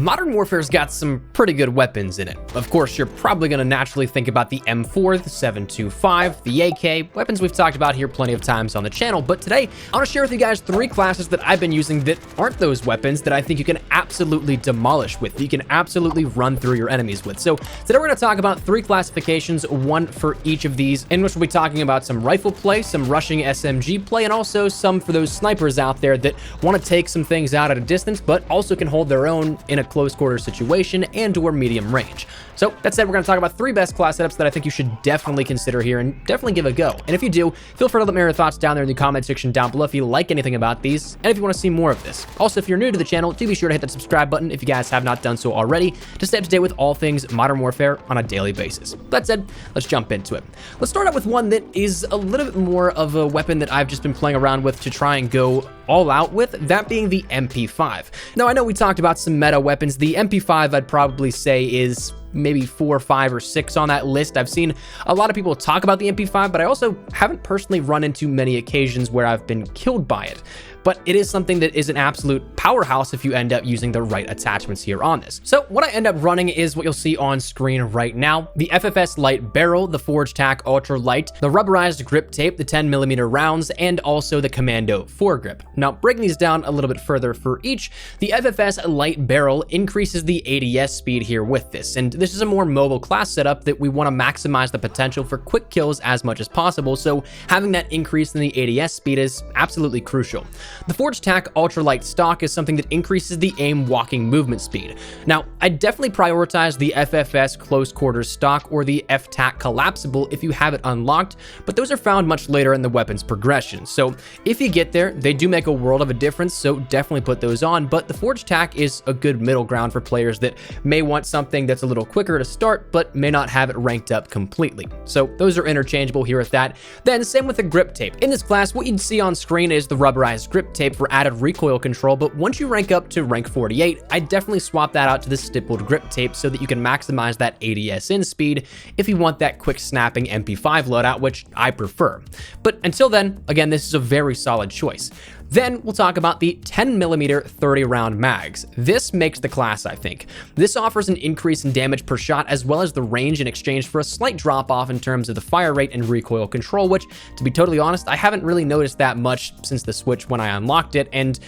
Modern Warfare's got some pretty good weapons in it. Of course, you're probably going to naturally think about the M4, the 7.25, the AK, weapons we've talked about here plenty of times on the channel, but today I want to share with you guys 3 classes that I've been using that aren't those weapons that I think you can absolutely demolish with, that you can absolutely run through your enemies with. So today we're going to talk about 3 classifications, one for each of these, in which we'll be talking about some rifle play, some rushing SMG play, and also some for those snipers out there that want to take some things out at a distance, but also can hold their own in a close quarter situation and or medium range. So that said, we're going to talk about 3 best class setups that I think you should definitely consider here and definitely give a go. And if you do, feel free to let me know your thoughts down there in the comment section down below if you like anything about these and if you want to see more of this. Also, if you're new to the channel, do be sure to hit that subscribe button if you guys have not done so already to stay up to date with all things Modern Warfare on a daily basis. That said, let's jump into it. Let's start out with one that is a little bit more of a weapon that I've just been playing around with to try and go all out with, that being the MP5. Now, I know we talked about some meta weapons. The MP5, I'd probably say, is maybe 4, 5, or 6 on that list. I've seen a lot of people talk about the MP5, but I also haven't personally run into many occasions where I've been killed by it. But it is something that is an absolute powerhouse if you end up using the right attachments here on this. So what I end up running is what you'll see on screen right now: the FFS Light Barrel, the Forged Tack Ultra Light, the rubberized grip tape, the 10mm rounds, and also the Commando foregrip. Now, breaking these down a little bit further for each, the FFS Light Barrel increases the ADS speed here with this, and this is a more mobile class setup that we want to maximize the potential for quick kills as much as possible, so having that increase in the ADS speed is absolutely crucial. The Forged Tack Ultralight stock is something that increases the aim walking movement speed. Now, I definitely prioritize the FFS Close Quarters stock or the F-Tac Collapsible if you have it unlocked, but those are found much later in the weapon's progression. So if you get there, they do make a world of a difference, so definitely put those on, but the Forged Tack is a good middle ground for players that may want something that's a little quicker to start, but may not have it ranked up completely. So those are interchangeable here with that. Then same with the grip tape. In this class, what you'd see on screen is the rubberized grip tape for added recoil control, but once you rank up to rank 48, I definitely swap that out to the stippled grip tape so that you can maximize that ADS in speed if you want that quick snapping MP5 loadout, which I prefer. But until then, again, this is a very solid choice. Then we'll talk about the 10mm 30-round mags. This makes the class, I think. This offers an increase in damage per shot as well as the range in exchange for a slight drop-off in terms of the fire rate and recoil control, which, to be totally honest, I haven't really noticed that much since the Switch when I unlocked it, and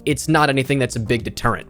it's not anything that's a big deterrent.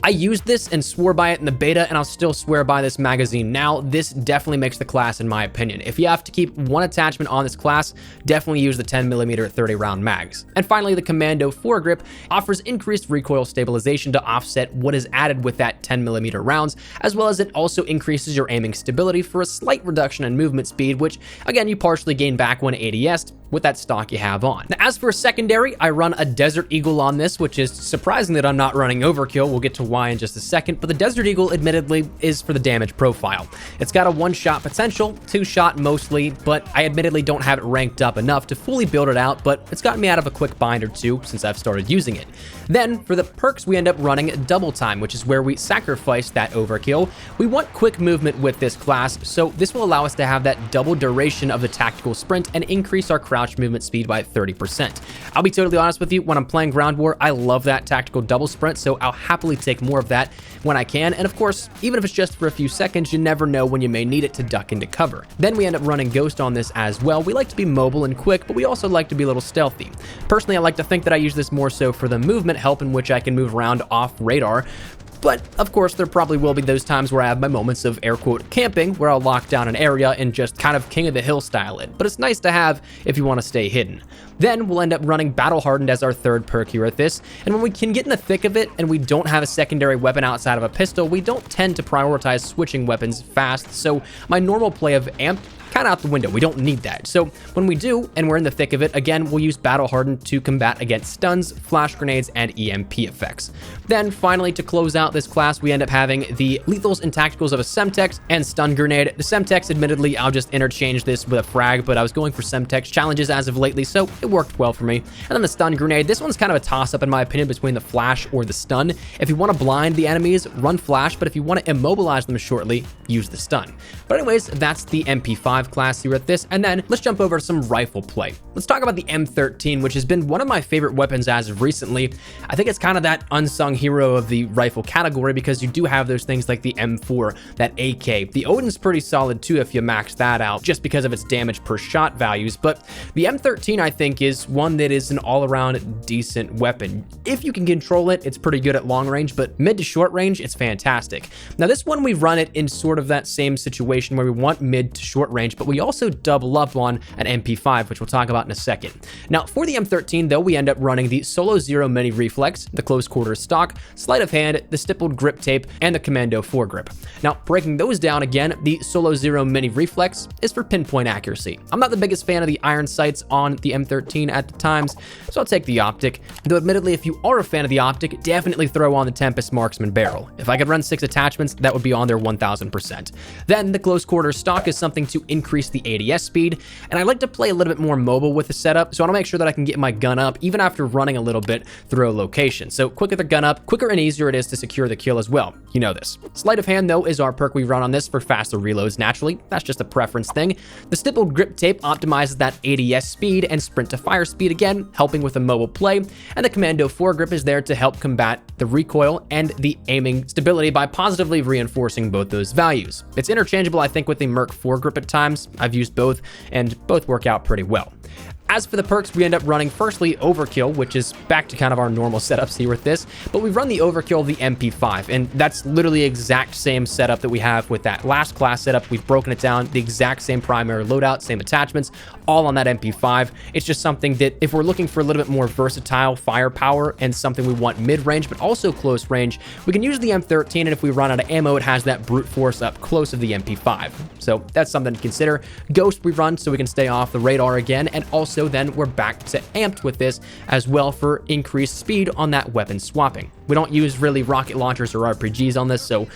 I used this and swore by it in the beta, and I'll still swear by this magazine now. This definitely makes the class in my opinion. If you have to keep one attachment on this class, definitely use the 10mm 30-round mags. And finally, the Commando foregrip offers increased recoil stabilization to offset what is added with that 10mm rounds, as well as it also increases your aiming stability for a slight reduction in movement speed, which again, you partially gain back when ADS'd with that stock you have on. Now, as for a secondary, I run a Desert Eagle on this, which is surprising that I'm not running Overkill. We'll get to why in just a second, but the Desert Eagle admittedly is for the damage profile. It's got a 1-shot potential, 2-shot mostly, but I admittedly don't have it ranked up enough to fully build it out, but it's gotten me out of a quick bind or 2 since I've started using it. Then for the perks, we end up running Double Time, which is where we sacrifice that Overkill. We want quick movement with this class, so this will allow us to have that double duration of the tactical sprint and increase our crouch movement speed by 30%. I'll be totally honest with you, when I'm playing Ground War, I love that tactical double sprint, so I'll happily take more of that when I can, and of course, even if it's just for a few seconds, you never know when you may need it to duck into cover. Then we end up running Ghost on this as well. We like to be mobile and quick, but we also like to be a little stealthy. Personally, I like to think that I use this more so for the movement help in which I can move around off radar. But of course, there probably will be those times where I have my moments of air quote camping, where I'll lock down an area and just kind of king of the hill style it. But it's nice to have if you want to stay hidden. Then we'll end up running Battle Hardened as our 3rd perk here at this. And when we can get in the thick of it and we don't have a secondary weapon outside of a pistol, we don't tend to prioritize switching weapons fast. So my normal play of Amp kind of out the window. We don't need that. So when we do, and we're in the thick of it, again, we'll use Battle Hardened to combat against stuns, flash grenades, and EMP effects. Then finally, to close out this class, we end up having the Lethals and Tacticals of a Semtex and Stun Grenade. The Semtex, admittedly, I'll just interchange this with a frag, but I was going for Semtex challenges as of lately, so it worked well for me. And then the Stun Grenade, this one's kind of a toss-up in my opinion between the flash or the stun. If you want to blind the enemies, run flash, but if you want to immobilize them shortly, use the stun. But anyways, that's the MP5 MP5 class here with this, and then let's jump over to some rifle play. Let's talk about the M13, which has been one of my favorite weapons as of recently. I think it's kind of that unsung hero of the rifle category because you do have those things like the M4, that AK. The Odin's pretty solid too if you max that out, just because of its damage per shot values, but the M13 I think is one that is an all-around decent weapon. If you can control it, it's pretty good at long range, but mid to short range, it's fantastic. Now this one, we run it in sort of that same situation where we want mid to short range, but we also double up on an MP5, which we'll talk about in a second. Now for the M13 though, we end up running the Solo Zero Mini Reflex, the close quarters stock, sleight of hand, the stippled grip tape, and the Commando foregrip. Now breaking those down again, the Solo Zero Mini Reflex is for pinpoint accuracy. I'm not the biggest fan of the iron sights on the M13 at the times, so I'll take the optic, though admittedly if you are a fan of the optic, definitely throw on the Tempest Marksman barrel. If I could run 6 attachments, that would be on there 1000%. Then the close quarters stock is something to increase the ADS speed, and I like to play a little bit more mobile with the setup, so I want to make sure that I can get my gun up even after running a little bit through a location. So quicker the gun up, quicker and easier it is to secure the kill as well. You know this. Sleight of hand though is our perk we run on this for faster reloads naturally. That's just a preference thing. The stippled grip tape optimizes that ADS speed and sprint to fire speed again, helping with a mobile play, and the Commando foregrip is there to help combat the recoil and the aiming stability by positively reinforcing both those values. It's interchangeable I think with the Merc foregrip at times. I've used both and both work out pretty well. As for the perks, we end up running firstly Overkill, which is back to kind of our normal setups here with this, but we run the Overkill of the MP5, and that's literally the exact same setup that we have with that last class setup. We've broken it down, the exact same primary loadout, same attachments, all on that MP5. It's just something that if we're looking for a little bit more versatile firepower and something we want mid-range, but also close range, we can use the M13, and if we run out of ammo, it has that brute force up close of the MP5. So that's something to consider. Ghost we run so we can stay off the radar again, and also then we're back to amped with this as well for increased speed on that weapon swapping. We don't use really rocket launchers or RPGs on this, so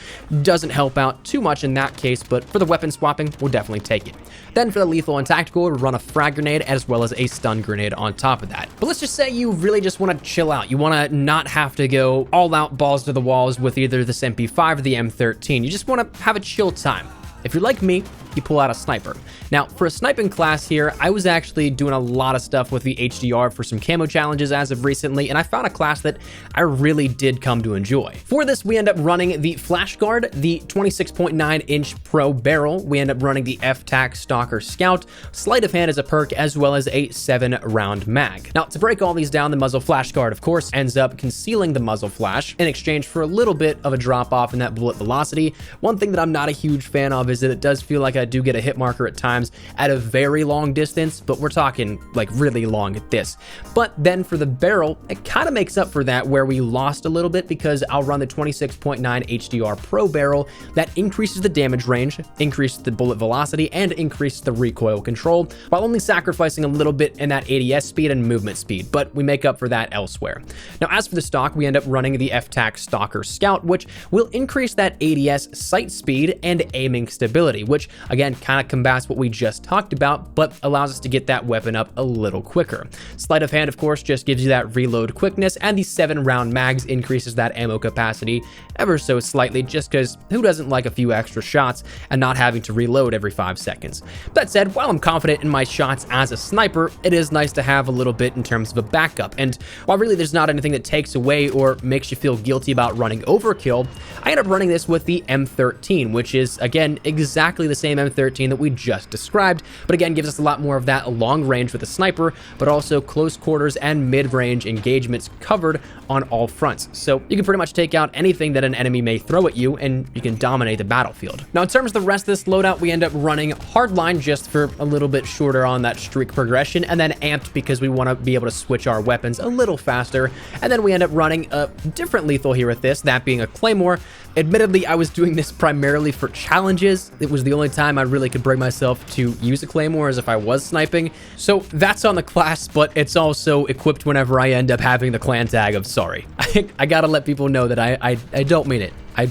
doesn't help out too much in that case, but for the weapon swapping, we'll definitely take it. Then for the lethal and tactical, we run a frag grenade as well as a stun grenade on top of that. But let's just say you really just want to chill out. You want to not have to go all out balls to the walls with either this MP5 or the M13. You just want to have a chill time. If you're like me, you pull out a sniper. Now, for a sniping class here, I was actually doing a lot of stuff with the HDR for some camo challenges as of recently, and I found a class that I really did come to enjoy. For this, we end up running the Flash Guard, the 26.9-inch Pro Barrel. We end up running the F-Tac Stalker Scout, Sleight of Hand as a perk, as well as a 7-round mag. Now, to break all these down, the Muzzle Flash Guard, of course, ends up concealing the muzzle flash in exchange for a little bit of a drop-off in that bullet velocity. One thing that I'm not a huge fan of is that it does feel like I do get a hit marker at times at a very long distance, but we're talking like really long at this. But then for the barrel, it kind of makes up for that where we lost a little bit because I'll run the 26.9 HDR Pro Barrel that increases the damage range, increases the bullet velocity, and increases the recoil control, while only sacrificing a little bit in that ADS speed and movement speed, but we make up for that elsewhere. Now, as for the stock, we end up running the F-Tac Stalker Scout, which will increase that ADS sight speed and aiming stability, which again kind of combats what we just talked about, but allows us to get that weapon up a little quicker. Sleight of hand, of course, just gives you that reload quickness, and the 7-round mags increases that ammo capacity ever so slightly, just because who doesn't like a few extra shots and not having to reload every 5 seconds. That said, while I'm confident in my shots as a sniper, it is nice to have a little bit in terms of a backup, and while really there's not anything that takes away or makes you feel guilty about running overkill, I end up running this with the M13, which is, again, exactly the same M13 that we just described, but again gives us a lot more of that long range with a sniper, but also close quarters and mid-range engagements covered on all fronts. So you can pretty much take out anything that an enemy may throw at you, and you can dominate the battlefield. Now, in terms of the rest of this loadout, we end up running hardline just for a little bit shorter on that streak progression, and then amped because we want to be able to switch our weapons a little faster, and then we end up running a different lethal here with this, that being a Claymore. Admittedly, I was doing this primarily for challenges. It was the only time I really could bring myself to use a Claymore as if I was sniping. So that's on the class, but it's also equipped whenever I end up having the clan tag of sorry. I gotta let people know that I don't mean it. I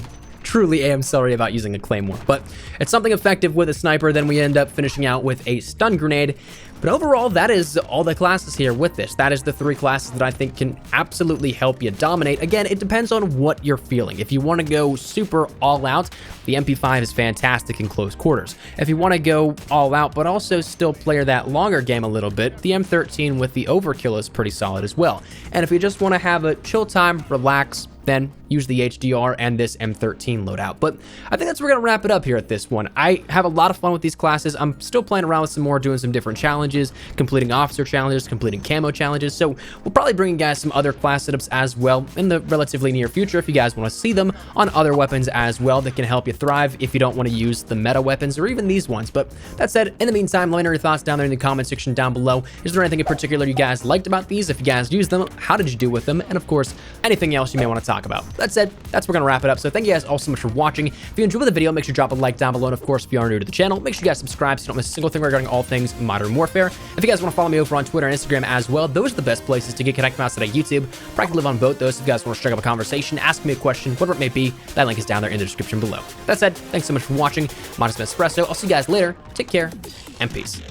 truly am sorry about using a claymore, but it's something effective with a sniper. Then we end up finishing out with a stun grenade. But overall, that is all the classes here with this. That is the 3 classes that I think can absolutely help you dominate. Again, it depends on what you're feeling. If you want to go super all out, the MP5 is fantastic in close quarters. If you want to go all out, but also still play that longer game a little bit, the M13 with the overkill is pretty solid as well. And if you just want to have a chill time, relax, then use the HDR and this M13 loadout. But I think that's where we're gonna wrap it up here at this one. I have a lot of fun with these classes. I'm still playing around with some more, doing some different challenges, completing officer challenges, completing camo challenges. So we'll probably bring you guys some other class setups as well in the relatively near future if you guys want to see them on other weapons as well that can help you thrive if you don't want to use the meta weapons or even these ones. But that said, in the meantime, let me know your thoughts down there in the comment section down below. Is there anything in particular you guys liked about these? If you guys used them, how did you do with them? And of course, anything else you may want to talk about. That said, that's where we're gonna wrap it up. So thank you guys all so much for watching. If you enjoyed the video, make sure to drop a like down below. And of course, if you are new to the channel, make sure you guys subscribe so you don't miss a single thing regarding all things Modern Warfare. If you guys want to follow me over on Twitter and Instagram as well, those are the best places to get connected with us today. YouTube, probably live on both those. If you guys want to strike up a conversation, ask me a question, whatever it may be, that link is down there in the description below. That said, thanks so much for watching. Modern Espresso. I'll see you guys later. Take care and peace.